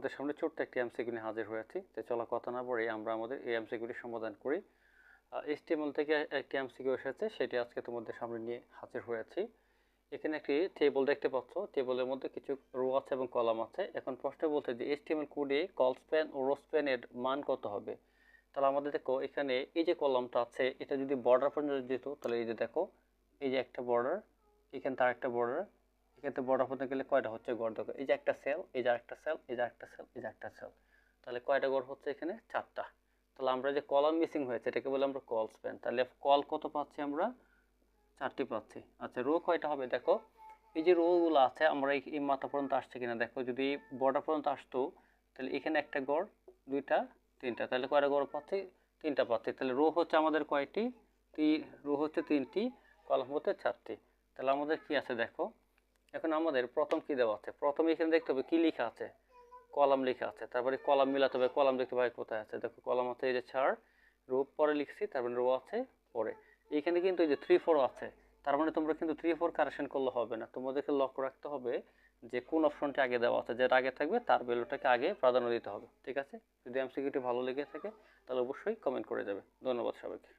তোমাদের সামনে ছোট্ট একটি এমসিকিউ নিয়ে হাজির হয়েছি। তো চলো কথা না বলেই আমরা আমাদের এই এমসিকিউটি সমাধান করি। HTML থেকে একটি এমসিকিউ এসেছে, সেটি আজকে তোমাদের সামনে নিয়ে হাজির হয়েছি। এখানে একটি টেবল দেখতে পাচ্ছ, টেবলের মধ্যে কিছু রো আছে এবং কলাম আছে। এখন প্রশ্ন বলতে যে HTML কোডে কল স্প্যান ও রো স্প্যানের মান কত হবে। তাহলে আমাদের দেখো এখানে এই যে কলামটা আছে, এটা যদি বর্ডার পর্যন্ত যেত, তাহলে এই যে দেখো এই যে একটা বর্ডার, এখানে তার একটা বর্ডার, এখানে বর্ডার পর্যন্ত গেলে কয়টা হচ্ছে গড় দেখো, এই যে একটা সেল, এই যে একটা সেল, এই যে একটা সেল, এই যে একটা সেল, তাহলে কয়টা গড় হচ্ছে এখানে 4টা। তাহলে আমরা যে কলাম মিসিং হয়েছে এটাকে বলে আমরা কল স্প্যান। তাহলে কল কত পাচ্ছি আমরা, 4টি পাচ্ছি। আচ্ছা, রো কয়টা হবে দেখো, এই যে রো গুলো আছে আমরা এই মাথা পর্যন্ত আসছে কিনা দেখো, যদি বর্ডার পর্যন্ত আসতো তাহলে এখানে একটা গড়, দুইটা, তিনটা, তাহলে কয়টা গড় পাচ্ছি, 3টা পাচ্ছি। তাহলে রো হচ্ছে আমাদের কয়টি, রো হচ্ছে 3টি, কলাম হচ্ছে 4টি। তাহলে আমাদের কি আছে দেখো, এখন আমাদের প্রথম কি দেওয়া আছে, প্রথমে এখানে দেখতে হবে কি লেখা আছে, কলাম লেখা আছে, তারপরে কলাম মিলাতে হবে। কলাম দেখতে পাই কোথায় আছে, দেখো কলাম আছে এই যে 4, রো পরে লিখছি, তারপরে রো আছে পরে। এখানে কিন্তু এই যে 3 4 আছে, তার মানে তোমরা কিন্তু 3 4 কারেকশন করলে হবে না, তোমাদেরকে লক্ষ্য রাখতে হবে যে কোন অপশনটি আগে দেওয়া আছে, যেটা আগে থাকবে তার ভ্যালুটাকে আগে প্রাধান্য দিতে হবে। ঠিক আছে, যদি এমসিকিউটি ভালো লেগে থাকে তাহলে অবশ্যই কমেন্ট করে যাবে। ধন্যবাদ সবাইকে।